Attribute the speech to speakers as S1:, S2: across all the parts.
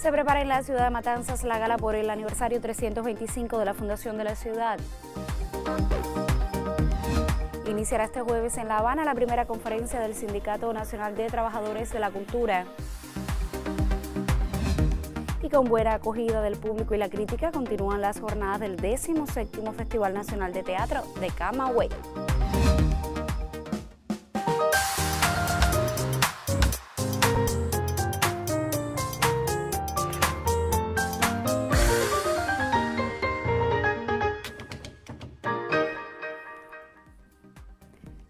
S1: Se prepara en la ciudad de Matanzas la gala por el aniversario 325 de la fundación de la ciudad. Iniciará este jueves en La Habana la primera conferencia del Sindicato Nacional de Trabajadores de la Cultura. Y con buena acogida del público y la crítica continúan las jornadas del 17º Festival Nacional de Teatro de Camagüey.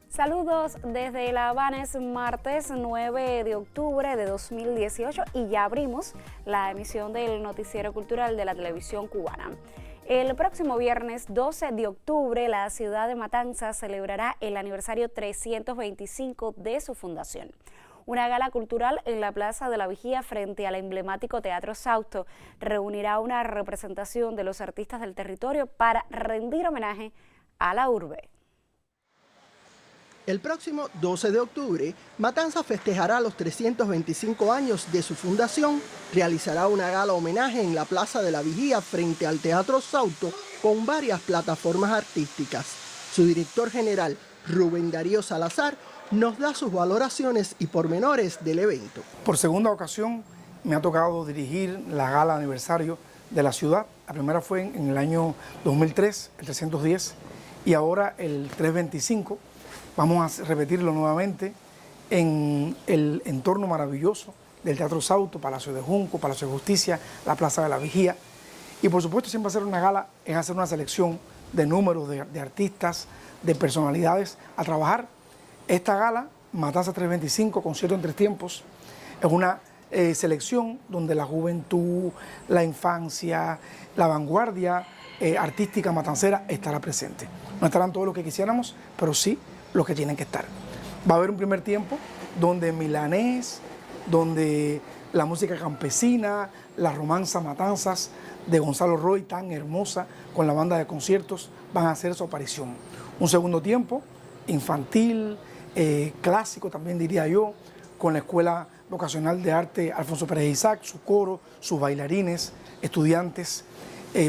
S1: Saludos desde La Habana, es martes 9 de octubre de 2018 y ya abrimos la emisión del noticiero cultural de la televisión cubana. El próximo viernes 12 de octubre la ciudad de Matanzas celebrará el aniversario 325 de su fundación. Una gala cultural en la Plaza de la Vigía frente al emblemático Teatro Sausto reunirá una representación de los artistas del territorio para rendir homenaje a la urbe.
S2: El próximo 12 de octubre, Matanzas festejará los 325 años de su fundación, realizará una gala homenaje en la Plaza de la Vigía frente al Teatro Sausto con varias plataformas artísticas. Su director general, Rubén Darío Salazar, nos da sus valoraciones y pormenores del evento.
S3: Por segunda ocasión me ha tocado dirigir la gala aniversario de la ciudad. La primera fue en el año 2003, el 310, y ahora el 325. Vamos a repetirlo nuevamente en el entorno maravilloso del Teatro Sausto, Palacio de Junco, Palacio de Justicia, la Plaza de la Vigía. Y por supuesto siempre hacer una gala es hacer una selección de números, de artistas, de personalidades a trabajar. Esta gala, Matanzas 325, concierto en 3 tiempos, es una selección donde la juventud, la infancia, la vanguardia artística matancera estará presente. No estarán todos los que quisiéramos, pero sí los que tienen que estar. Va a haber un primer tiempo donde milanés, donde la música campesina, la romanza Matanzas de Gonzalo Roy, tan hermosa, con la banda de conciertos, van a hacer su aparición. Un segundo tiempo, infantil, clásico también diría yo, con la Escuela Vocacional de Arte Alfonso Pérez Isaac, su coro, sus bailarines, estudiantes.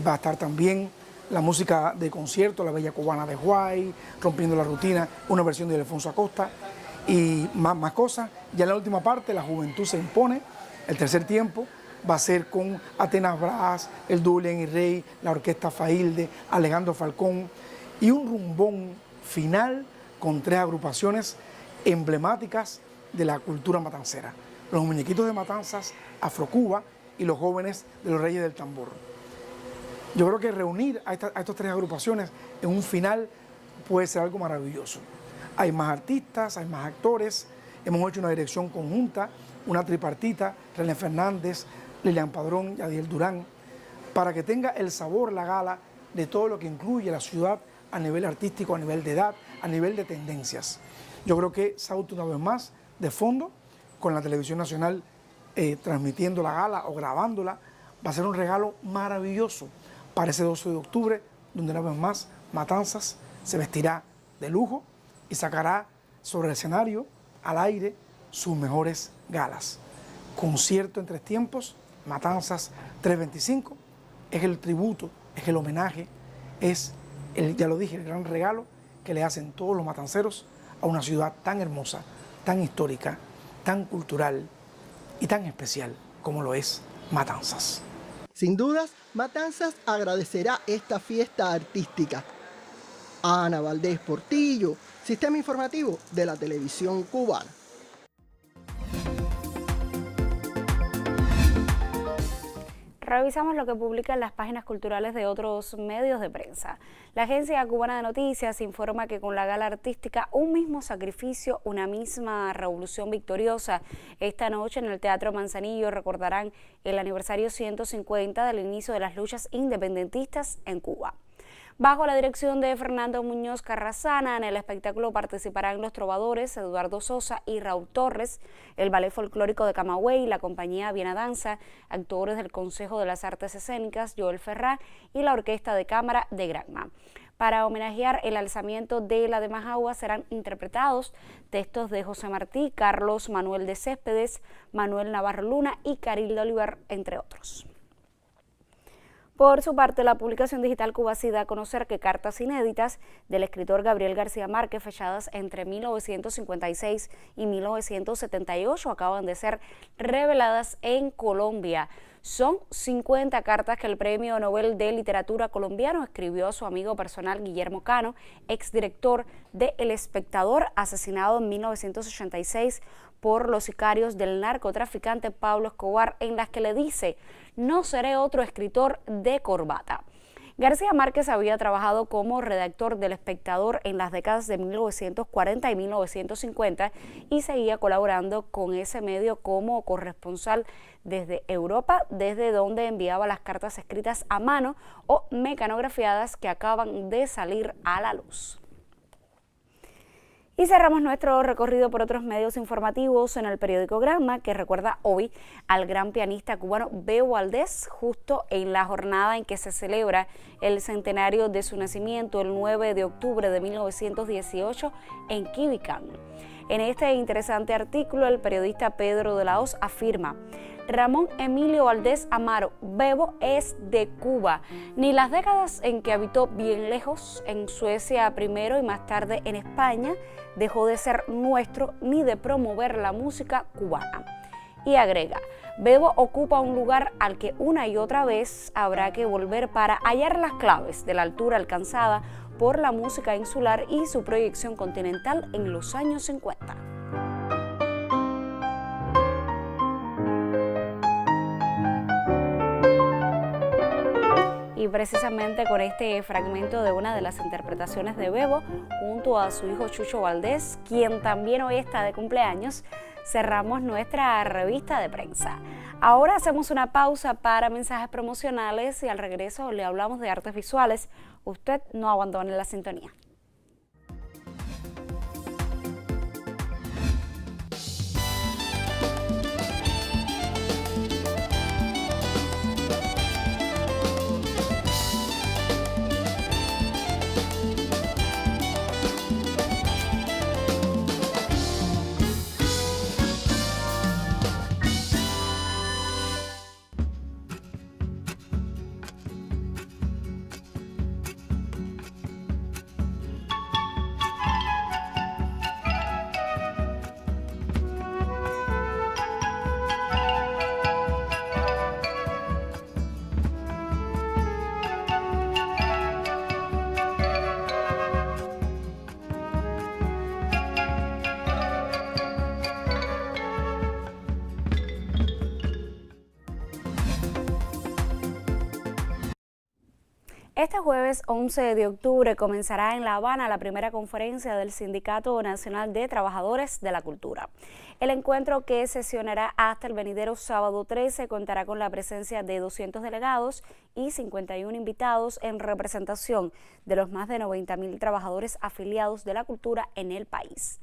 S3: Va a estar también la música de concierto, la Bella Cubana de Guay, Rompiendo la Rutina, una versión de Alfonso Acosta y más cosas. Ya en la última parte la juventud se impone. El tercer tiempo va a ser con Atenas Braz, el dúo León y Rey, la Orquesta Failde, Alejandro Falcón y un rumbón final con 3 agrupaciones emblemáticas de la cultura matancera. Los Muñequitos de Matanzas, Afrocuba y los Jóvenes de los Reyes del Tambor. Yo creo que reunir a estas 3 agrupaciones en un final puede ser algo maravilloso. Hay más artistas, hay más actores, hemos hecho una dirección conjunta, una tripartita, René Fernández, Lilian Padrón y Adiel Durán, para que tenga el sabor la gala de todo lo que incluye la ciudad a nivel artístico, a nivel de edad, a nivel de tendencias. Yo creo que Sausto una vez más, de fondo, con la Televisión Nacional transmitiendo la gala o grabándola, va a ser un regalo maravilloso para ese 12 de octubre, donde una vez más Matanzas se vestirá de lujo y sacará sobre el escenario, al aire, sus mejores galas. Concierto en 3 tiempos, Matanzas 325, es el tributo, es el homenaje, es, ya lo dije, el gran regalo que le hacen todos los matanceros a una ciudad tan hermosa, tan histórica, tan cultural y tan especial como lo es Matanzas.
S2: Sin dudas, Matanzas agradecerá esta fiesta artística. Ana Valdés Portillo, Sistema Informativo de la Televisión Cubana.
S1: Revisamos lo que publican las páginas culturales de otros medios de prensa. La Agencia Cubana de Noticias informa que con la gala artística Un mismo sacrificio, una misma revolución victoriosa, esta noche en el Teatro Manzanillo recordarán el aniversario 150 del inicio de las luchas independentistas en Cuba. Bajo la dirección de Fernando Muñoz Carrasana, en el espectáculo participarán los trovadores Eduardo Sosa y Raúl Torres, el Ballet Folclórico de Camagüey, la compañía Viena Danza, actores del Consejo de las Artes Escénicas Joel Ferrá y la Orquesta de Cámara de Granma. Para homenajear el alzamiento de la de Majagua serán interpretados textos de José Martí, Carlos Manuel de Céspedes, Manuel Navarro Luna y Carildo Oliver, entre otros. Por su parte, la publicación digital Cubací da a conocer que cartas inéditas del escritor Gabriel García Márquez, fechadas entre 1956 y 1978, acaban de ser reveladas en Colombia. Son 50 cartas que el Premio Nobel de Literatura colombiano escribió a su amigo personal Guillermo Cano, exdirector de El Espectador, asesinado en 1986 por los sicarios del narcotraficante Pablo Escobar, en las que le dice: no seré otro escritor de corbata. García Márquez había trabajado como redactor del Espectador en las décadas de 1940 y 1950 y seguía colaborando con ese medio como corresponsal desde Europa, desde donde enviaba las cartas escritas a mano o mecanografiadas que acaban de salir a la luz. Y cerramos nuestro recorrido por otros medios informativos en el periódico Granma, que recuerda hoy al gran pianista cubano Bebo Valdés, justo en la jornada en que se celebra el centenario de su nacimiento, el 9 de octubre de 1918, en Quibicán. En este interesante artículo, el periodista Pedro de la Hoz afirma: Ramón Emilio Valdés Amaro, Bebo es de Cuba. Ni las décadas en que habitó bien lejos, en Suecia primero y más tarde en España, dejó de ser nuestro ni de promover la música cubana. Y agrega: Bebo ocupa un lugar al que una y otra vez habrá que volver para hallar las claves de la altura alcanzada por la música insular y su proyección continental en los años 50. Y precisamente con este fragmento de una de las interpretaciones de Bebo, junto a su hijo Chucho Valdés, quien también hoy está de cumpleaños, cerramos nuestra revista de prensa. Ahora hacemos una pausa para mensajes promocionales y al regreso le hablamos de artes visuales. Usted no abandone la sintonía. Este jueves 11 de octubre comenzará en La Habana la primera conferencia del Sindicato Nacional de Trabajadores de la Cultura. El encuentro, que sesionará hasta el venidero sábado 13, contará con la presencia de 200 delegados y 51 invitados en representación de los más de 90.000 trabajadores afiliados de la cultura en el país.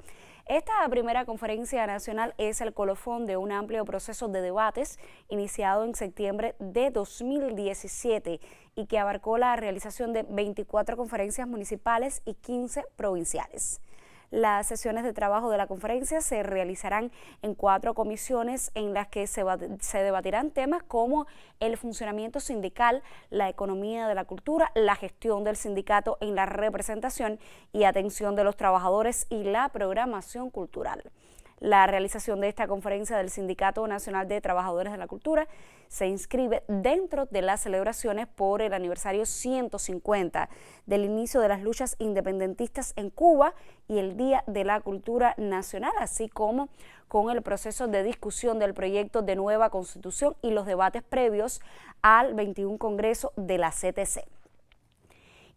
S1: Esta primera conferencia nacional es el colofón de un amplio proceso de debates iniciado en septiembre de 2017 y que abarcó la realización de 24 conferencias municipales y 15 provinciales. Las sesiones de trabajo de la conferencia se realizarán en 4 comisiones en las que se debatirán temas como el funcionamiento sindical, la economía de la cultura, la gestión del sindicato en la representación y atención de los trabajadores y la programación cultural. La realización de esta conferencia del Sindicato Nacional de Trabajadores de la Cultura se inscribe dentro de las celebraciones por el aniversario 150 del inicio de las luchas independentistas en Cuba y el Día de la Cultura Nacional, así como con el proceso de discusión del proyecto de nueva Constitución y los debates previos al 21 Congreso de la CTC.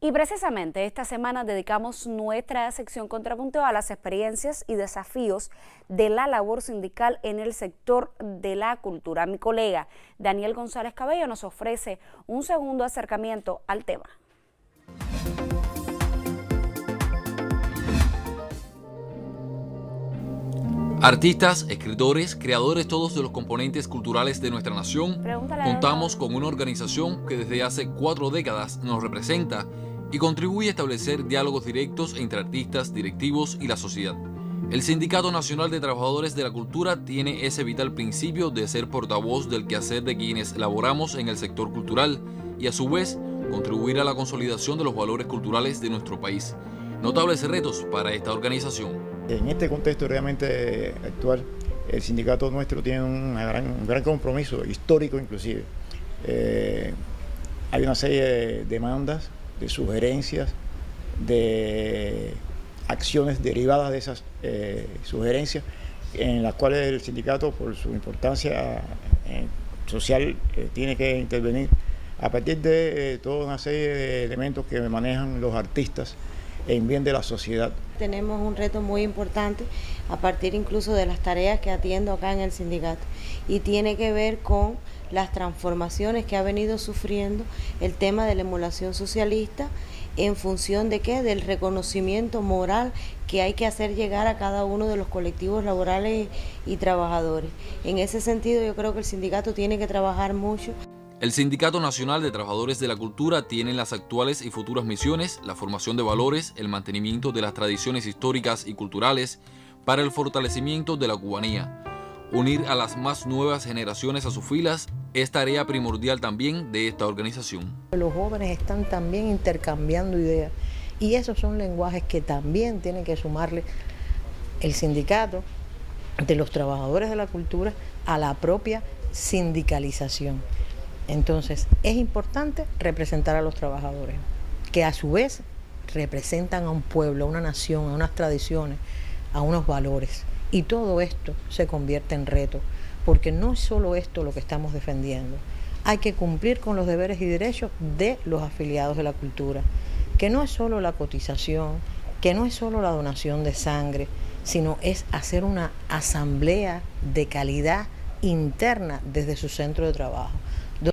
S1: Y precisamente esta semana dedicamos nuestra sección Contrapunto a las experiencias y desafíos de la labor sindical en el sector de la cultura. Mi colega Daniel González Cabello nos ofrece un segundo acercamiento al tema.
S4: Artistas, escritores, creadores, todos de los componentes culturales de nuestra nación, contamos con una organización que desde hace 4 décadas nos representa y contribuye a establecer diálogos directos entre artistas, directivos y la sociedad. El Sindicato Nacional de Trabajadores de la Cultura tiene ese vital principio de ser portavoz del quehacer de quienes laboramos en el sector cultural y a su vez contribuir a la consolidación de los valores culturales de nuestro país. Notables retos para esta organización.
S5: En este contexto realmente actual, el sindicato nuestro tiene un gran compromiso, histórico inclusive. Hay una serie de demandas, de sugerencias, de acciones derivadas de esas sugerencias, en las cuales el sindicato, por su importancia social, tiene que intervenir a partir de toda una serie de elementos que manejan los artistas en bien de la sociedad.
S6: Tenemos un reto muy importante a partir incluso de las tareas que atiendo acá en el sindicato, y tiene que ver con las transformaciones que ha venido sufriendo el tema de la emulación socialista, en función de ¿qué? Del reconocimiento moral que hay que hacer llegar a cada uno de los colectivos laborales y trabajadores. En ese sentido, yo creo que el sindicato tiene que trabajar mucho.
S4: El Sindicato Nacional de Trabajadores de la Cultura tiene en las actuales y futuras misiones la formación de valores, el mantenimiento de las tradiciones históricas y culturales para el fortalecimiento de la cubanía. Unir a las más nuevas generaciones a sus filas es tarea primordial también de esta organización.
S7: Los jóvenes están también intercambiando ideas, y esos son lenguajes que también tienen que sumarle el sindicato de los trabajadores de la cultura a la propia sindicalización. Entonces, es importante representar a los trabajadores, que a su vez representan a un pueblo, a una nación, a unas tradiciones, a unos valores. Y todo esto se convierte en reto, porque no es solo esto lo que estamos defendiendo. Hay que cumplir con los deberes y derechos de los afiliados de la cultura, que no es solo la cotización, que no es solo la donación de sangre, sino es hacer una asamblea de calidad interna desde su centro de trabajo.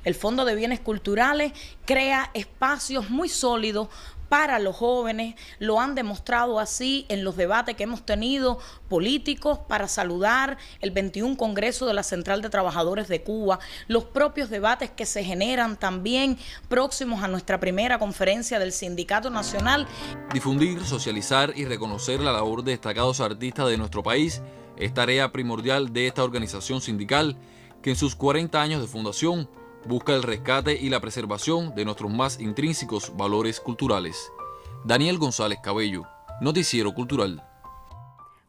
S8: El Fondo de Bienes Culturales crea espacios muy sólidos para los jóvenes, lo han demostrado así en los debates que hemos tenido políticos para saludar el 21 Congreso de la Central de Trabajadores de Cuba, los propios debates que se generan también próximos a nuestra primera conferencia del Sindicato Nacional.
S4: Difundir, socializar y reconocer la labor de destacados artistas de nuestro país es tarea primordial de esta organización sindical que en sus 40 años de fundación busca el rescate y la preservación de nuestros más intrínsecos valores culturales. Daniel González Cabello, Noticiero Cultural.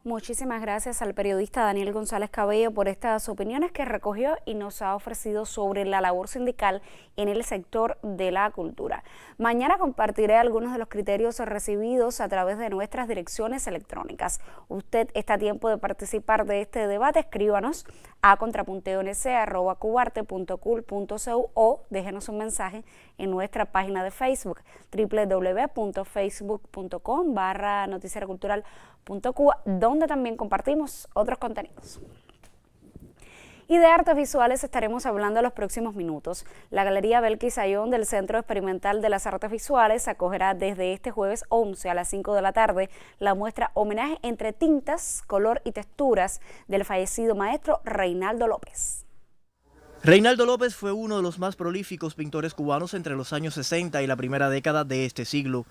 S1: Muchísimas gracias al periodista Daniel González Cabello por estas opiniones que recogió y nos ha ofrecido sobre la labor sindical en el sector de la cultura. Mañana compartiré algunos de los criterios recibidos a través de nuestras direcciones electrónicas. Usted está a tiempo de participar de este debate. Escríbanos a contrapunteonc@cubarte.cul.cu o déjenos un mensaje en nuestra página de Facebook www.facebook.com/noticieracultural.cuba, donde también compartimos otros contenidos. Y de artes visuales estaremos hablando en los próximos minutos. La Galería Belkis Ayón del Centro Experimental de las Artes Visuales acogerá desde este jueves 11 a las 5 de la tarde la muestra Homenaje entre tintas, color y texturas del fallecido maestro Reinaldo López.
S2: Reinaldo López fue uno de los más prolíficos pintores cubanos entre los años 60 y la primera década de este siglo.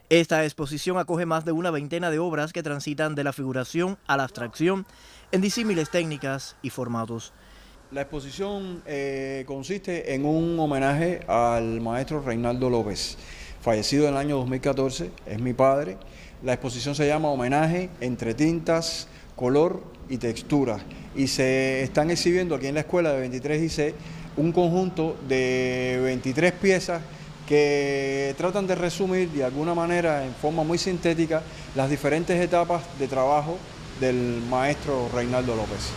S2: Esta exposición acoge más de una veintena de obras que transitan de la figuración a la abstracción en disímiles técnicas y formatos.
S9: La exposición consiste en un homenaje al maestro Reinaldo López, fallecido en el año 2014, es mi padre. La exposición se llama Homenaje entre tintas, color y textura, y se están exhibiendo aquí en la escuela de 23IC un conjunto de 23 piezas que tratan de resumir de alguna manera, en forma muy sintética, las diferentes etapas de trabajo del maestro Reinaldo López.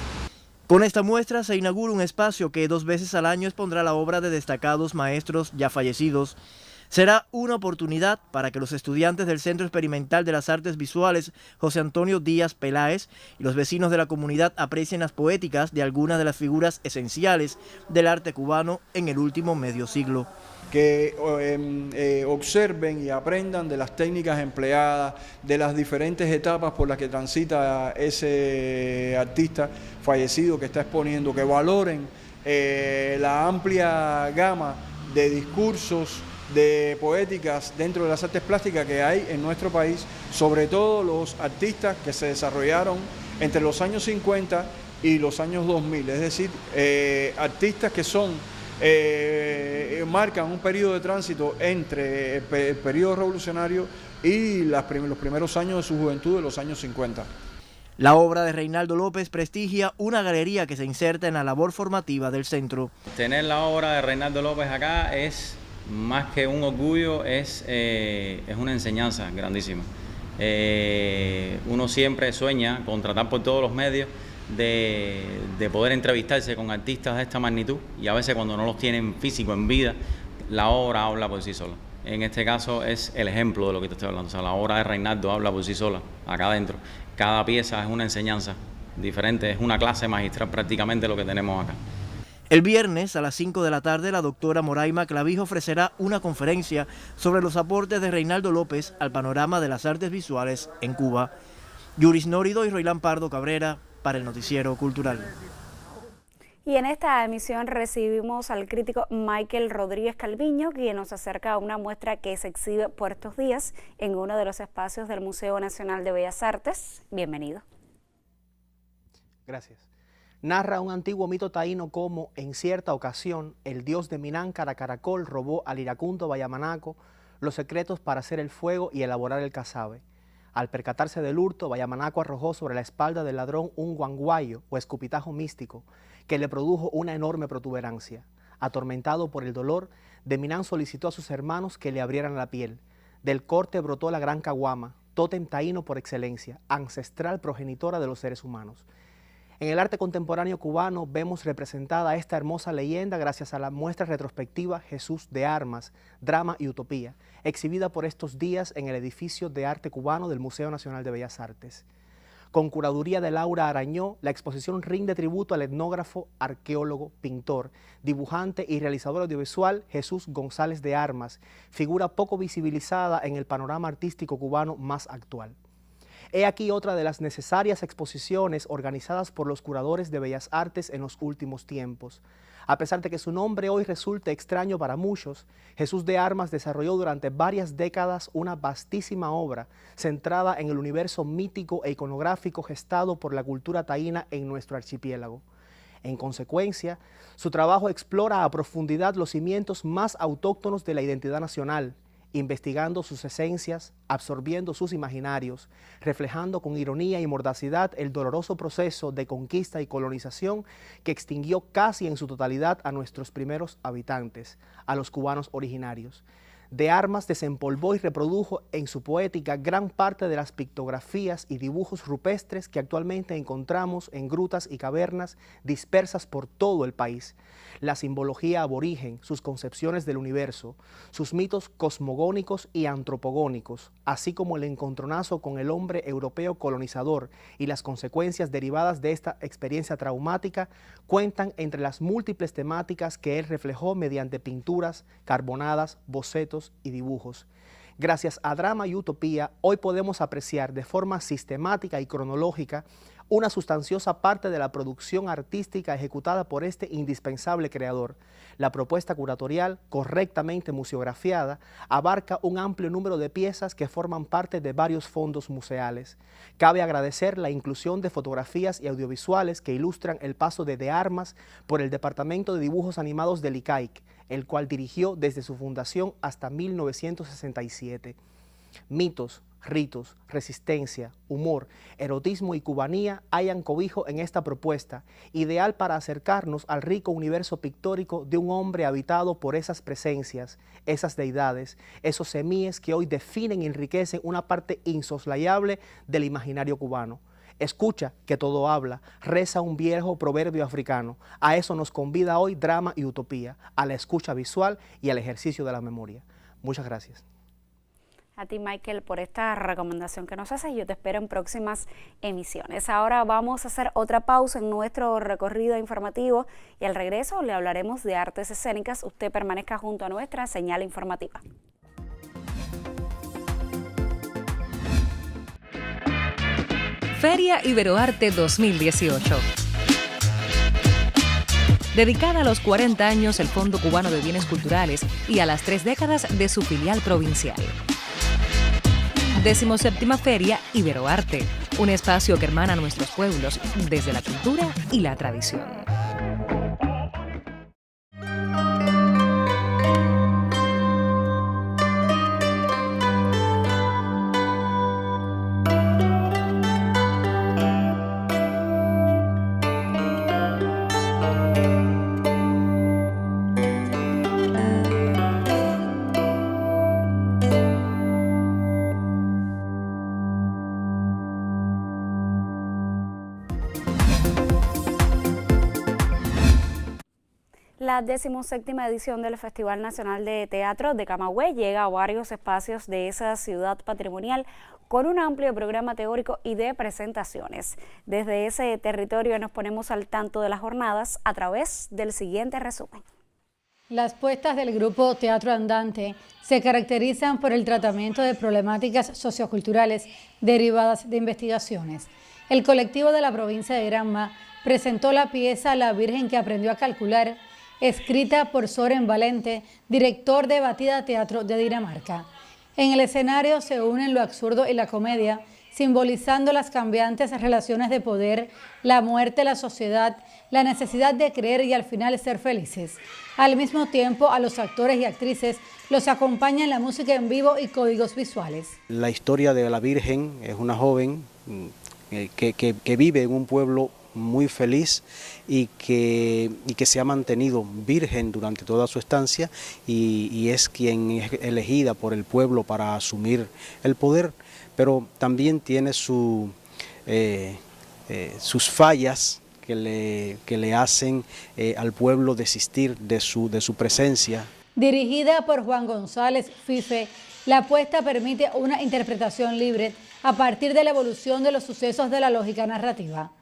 S2: Con esta muestra se inaugura un espacio que 2 veces al año expondrá la obra de destacados maestros ya fallecidos. Será una oportunidad para que los estudiantes del Centro Experimental de las Artes Visuales José Antonio Díaz Peláez y los vecinos de la comunidad aprecien las poéticas de algunas de las figuras esenciales del arte cubano en el último medio siglo.
S9: Que observen y aprendan de las técnicas empleadas, de las diferentes etapas por las que transita ese artista fallecido que está exponiendo, que valoren la amplia gama de discursos, de poéticas dentro de las artes plásticas que hay en nuestro país, sobre todo los artistas que se desarrollaron entre los años 50 y los años 2000, es decir, artistas que marcan un periodo de tránsito entre el periodo revolucionario y los primeros años de su juventud, de los años 50.
S10: La obra de Reinaldo López prestigia una galería que se inserta en la labor formativa del centro.
S11: Tener la obra de Reinaldo López acá es más que un orgullo, es una enseñanza grandísima. Uno siempre sueña con tratar por todos los medios de poder entrevistarse con artistas de esta magnitud, y a veces cuando no los tienen físico en vida, la obra habla por sí sola. En este caso es el ejemplo de lo que te estoy hablando. O sea, la obra de Reinaldo habla por sí sola, acá adentro. Cada pieza es una enseñanza diferente, es una clase magistral prácticamente lo que tenemos acá.
S10: El viernes a las 5 de la tarde, la doctora Moraima Clavijo ofrecerá una conferencia sobre los aportes de Reinaldo López al panorama de las artes visuales en Cuba. Yuris Nórido y Roilán Pardo Cabrera para el Noticiero Cultural.
S1: Y en esta emisión recibimos al crítico Michael Rodríguez Calviño, quien nos acerca a una muestra que se exhibe por estos días en uno de los espacios del Museo Nacional de Bellas Artes. Bienvenido.
S12: Gracias. Narra un antiguo mito taíno cómo, en cierta ocasión, el dios de Minán, Caracaracol, robó al iracundo Bayamanaco los secretos para hacer el fuego y elaborar el casabe. Al percatarse del hurto, Bayamanaco arrojó sobre la espalda del ladrón un guanguayo o escupitajo místico que le produjo una enorme protuberancia. Atormentado por el dolor, de Minán solicitó a sus hermanos que le abrieran la piel. Del corte brotó la gran caguama, tótem taíno por excelencia, ancestral progenitora de los seres humanos. En el arte contemporáneo cubano vemos representada esta hermosa leyenda gracias a la muestra retrospectiva Jesús de Armas, Drama y Utopía, exhibida por estos días en el edificio de arte cubano del Museo Nacional de Bellas Artes. Con curaduría de Laura Arañó, la exposición rinde tributo al etnógrafo, arqueólogo, pintor, dibujante y realizador audiovisual Jesús González de Armas, figura poco visibilizada en el panorama artístico cubano más actual. He aquí otra de las necesarias exposiciones organizadas por los curadores de Bellas Artes en los últimos tiempos. A pesar de que su nombre hoy resulte extraño para muchos, Jesús de Armas desarrolló durante varias décadas una vastísima obra centrada en el universo mítico e iconográfico gestado por la cultura taína en nuestro archipiélago. En consecuencia, su trabajo explora a profundidad los cimientos más autóctonos de la identidad nacional, investigando sus esencias, absorbiendo sus imaginarios, reflejando con ironía y mordacidad el doloroso proceso de conquista y colonización que extinguió casi en su totalidad a nuestros primeros habitantes, a los cubanos originarios. De Armas desempolvó y reprodujo en su poética gran parte de las pictografías y dibujos rupestres que actualmente encontramos en grutas y cavernas dispersas por todo el país. La simbología aborigen, sus concepciones del universo, sus mitos cosmogónicos y antropogónicos, así como el encontronazo con el hombre europeo colonizador y las consecuencias derivadas de esta experiencia traumática, cuentan entre las múltiples temáticas que él reflejó mediante pinturas, carbonadas, bocetos y dibujos. Gracias a Drama y Utopía, hoy podemos apreciar de forma sistemática y cronológica una sustanciosa parte de la producción artística ejecutada por este indispensable creador. La propuesta curatorial, correctamente museografiada, abarca un amplio número de piezas que forman parte de varios fondos museales. Cabe agradecer la inclusión de fotografías y audiovisuales que ilustran el paso de Armas por el Departamento de Dibujos Animados del ICAIC, el cual dirigió desde su fundación hasta 1967. Mitos, ritos, resistencia, humor, erotismo y cubanía hallan cobijo en esta propuesta, ideal para acercarnos al rico universo pictórico de un hombre habitado por esas presencias, esas deidades, esos semíes que hoy definen y enriquecen una parte insoslayable del imaginario cubano. Escucha que todo habla, reza un viejo proverbio africano. A eso nos convida hoy Drama y Utopía, a la escucha visual y al ejercicio de la memoria. Muchas gracias.
S1: A ti, Michael, por esta recomendación que nos haces. Yo te espero en próximas emisiones. Ahora vamos a hacer otra pausa en nuestro recorrido informativo y al regreso le hablaremos de artes escénicas. Usted permanezca junto a nuestra señal informativa.
S13: Feria Iberoarte 2018. dedicada a los 40 años del Fondo Cubano de Bienes Culturales y a las 3 décadas de su filial provincial. 17ª Feria Iberoarte, un espacio que hermana a nuestros pueblos desde la cultura y la tradición.
S1: La 17ª edición del Festival Nacional de Teatro de Camagüey llega a varios espacios de esa ciudad patrimonial con un amplio programa teórico y de presentaciones. Desde ese territorio nos ponemos al tanto de las jornadas a través del siguiente resumen.
S14: Las puestas del grupo Teatro Andante se caracterizan por el tratamiento de problemáticas socioculturales derivadas de investigaciones. El colectivo de la provincia de Granma presentó la pieza La Virgen que aprendió a calcular, escrita por Soren Valente, director de Batida Teatro de Dinamarca. En el escenario se unen lo absurdo y la comedia, simbolizando las cambiantes relaciones de poder, la muerte, la sociedad, la necesidad de creer y al final ser felices. Al mismo tiempo, a los actores y actrices los acompañan la música en vivo y códigos visuales.
S15: La historia de la Virgen es una joven que vive en un pueblo muy feliz y que se ha mantenido virgen durante toda su estancia y es quien es elegida por el pueblo para asumir el poder, pero también tiene sus fallas que le hacen al pueblo desistir de su presencia.
S14: Dirigida por Juan González Fife, la apuesta permite una interpretación libre a partir de la evolución de los sucesos de la lógica narrativa.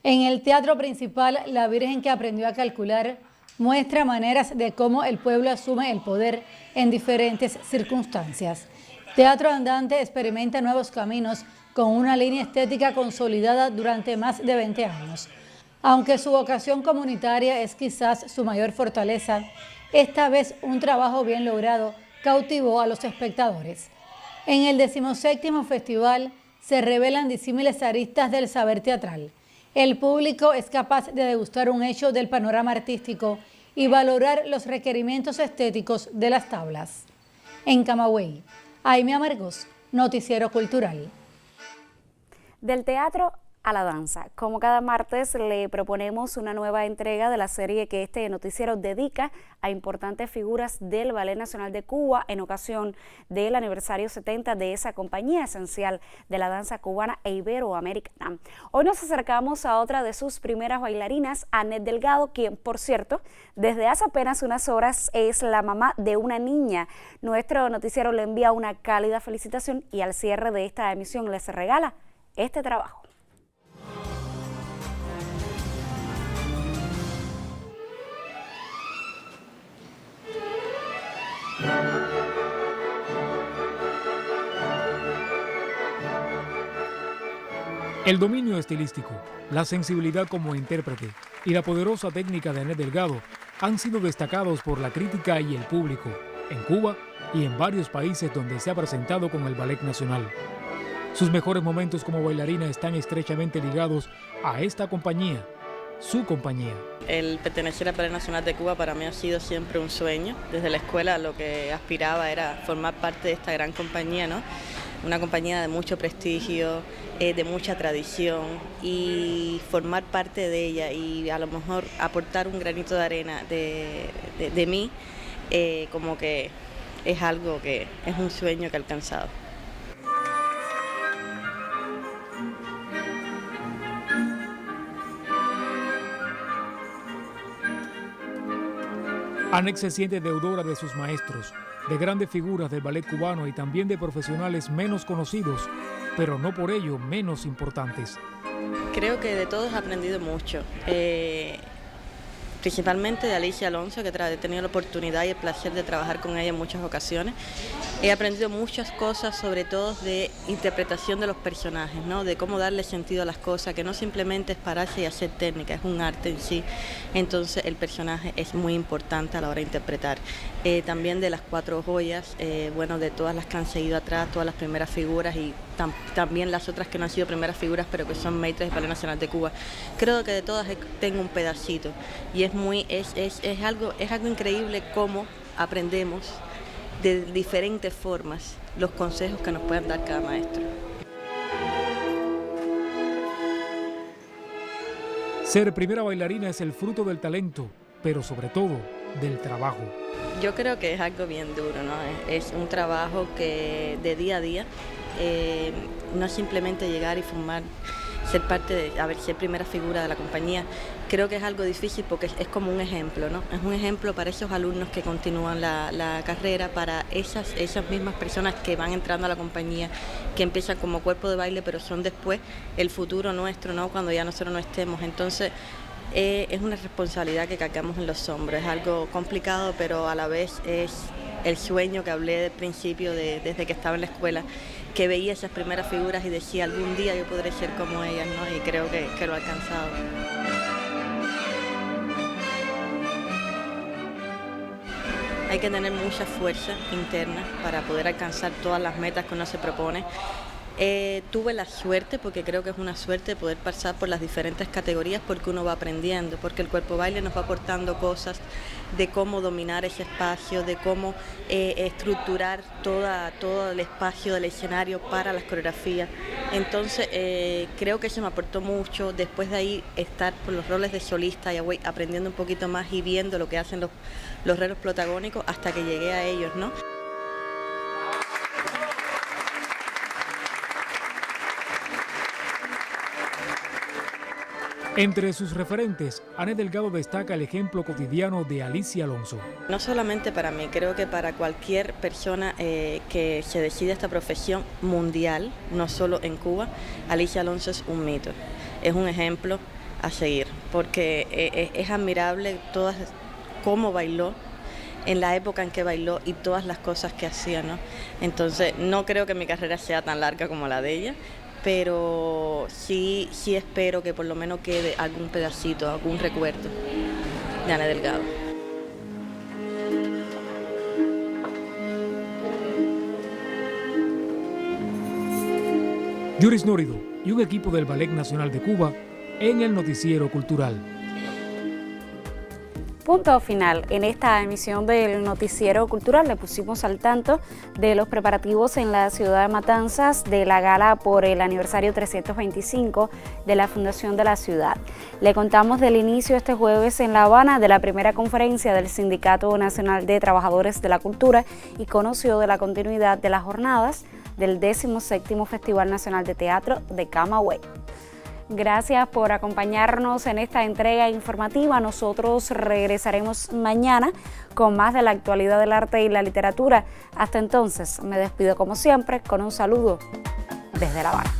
S14: En el teatro principal, La Virgen que aprendió a calcular muestra maneras de cómo el pueblo asume el poder en diferentes circunstancias. Teatro Andante experimenta nuevos caminos con una línea estética consolidada durante más de 20 años. Aunque su vocación comunitaria es quizás su mayor fortaleza, esta vez un trabajo bien logrado cautivó a los espectadores. En el 17º festival se revelan disímiles aristas del saber teatral. El público es capaz de degustar un hecho del panorama artístico y valorar los requerimientos estéticos de las tablas. En Camagüey, Aimee Amargós, Noticiero Cultural.
S1: Del teatro a la danza. Como cada martes le proponemos una nueva entrega de la serie que este noticiero dedica a importantes figuras del Ballet Nacional de Cuba en ocasión del aniversario 70 de esa compañía esencial de la danza cubana e iberoamericana. Hoy nos acercamos a otra de sus primeras bailarinas, Annette Delgado, quien, por cierto, desde hace apenas unas horas es la mamá de una niña. Nuestro noticiero le envía una cálida felicitación y al cierre de esta emisión les regala este trabajo.
S16: El dominio estilístico, la sensibilidad como intérprete y la poderosa técnica de Annette Delgado han sido destacados por la crítica y el público, en Cuba y en varios países donde se ha presentado con el Ballet Nacional. Sus mejores momentos como bailarina están estrechamente ligados a esta compañía, su compañía.
S17: El pertenecer al Ballet Nacional de Cuba para mí ha sido siempre un sueño. Desde la escuela lo que aspiraba era formar parte de esta gran compañía, ¿no? Una compañía de mucho prestigio, de mucha tradición, y formar parte de ella y a lo mejor aportar un granito de arena de mí, como que es algo que es un sueño que he alcanzado.
S16: Annette se siente deudora de sus maestros, de grandes figuras del ballet cubano y también de profesionales menos conocidos, pero no por ello menos importantes.
S17: Creo que de todos he aprendido mucho. principalmente de Alicia Alonso, que he tenido la oportunidad y el placer de trabajar con ella en muchas ocasiones. He aprendido muchas cosas, sobre todo de interpretación de los personajes, ¿no? De cómo darle sentido a las cosas, que no simplemente es pararse y hacer técnica, es un arte en sí. Entonces el personaje es muy importante a la hora de interpretar. También de las 4 joyas, bueno, de todas las que han seguido atrás, todas las primeras figuras y también las otras que no han sido primeras figuras, pero que son maîtres del Ballet Nacional de Cuba. Creo que de todas tengo un pedacito y es algo increíble cómo aprendemos de diferentes formas los consejos que nos pueden dar cada maestro.
S16: Ser primera bailarina es el fruto del talento, pero sobre todo del trabajo.
S17: Yo creo que es algo bien duro, ¿no? Es un trabajo que de día a día, no es simplemente llegar y formar, ser parte de, ser primera figura de la compañía. Creo que es algo difícil porque es como un ejemplo, ¿no? Es un ejemplo para esos alumnos que continúan la carrera, para esas mismas personas que van entrando a la compañía, que empiezan como cuerpo de baile, pero son después el futuro nuestro, ¿no? Cuando ya nosotros no estemos. Entonces, es una responsabilidad que cargamos en los hombros. Es algo complicado, pero a la vez es el sueño que hablé del principio, desde que estaba en la escuela, que veía esas primeras figuras y decía, algún día yo podré ser como ellas, ¿no? Y creo que lo he alcanzado. Hay que tener mucha fuerza interna para poder alcanzar todas las metas que uno se propone. Tuve la suerte, porque creo que es una suerte, de poder pasar por las diferentes categorías porque uno va aprendiendo, porque el cuerpo baile nos va aportando cosas de cómo dominar ese espacio, de cómo estructurar todo el espacio del escenario para las coreografías. Entonces creo que eso me aportó mucho. Después de ahí estar por los roles de solista y voy aprendiendo un poquito más y viendo lo que hacen los roles protagónicos hasta que llegué a ellos, ¿no?
S16: Entre sus referentes, Anet Delgado destaca el ejemplo cotidiano de Alicia Alonso.
S17: No solamente para mí, creo que para cualquier persona que se decida esta profesión mundial, no solo en Cuba, Alicia Alonso es un mito, es un ejemplo a seguir, porque es admirable cómo bailó, en la época en que bailó y todas las cosas que hacía, ¿no? Entonces, no creo que mi carrera sea tan larga como la de ella, pero sí espero que por lo menos quede algún pedacito, algún recuerdo de Anet Delgado.
S16: Yuris Nórido y un equipo del Ballet Nacional de Cuba en el Noticiero Cultural.
S1: Punto final. En esta emisión del Noticiero Cultural le pusimos al tanto de los preparativos en la ciudad de Matanzas de la gala por el aniversario 325 de la fundación de la ciudad. Le contamos del inicio este jueves en La Habana de la primera conferencia del Sindicato Nacional de Trabajadores de la Cultura y conoció de la continuidad de las jornadas del 17º Festival Nacional de Teatro de Camagüey. Gracias por acompañarnos en esta entrega informativa. Nosotros regresaremos mañana con más de la actualidad del arte y la literatura. Hasta entonces, me despido como siempre con un saludo desde La Habana.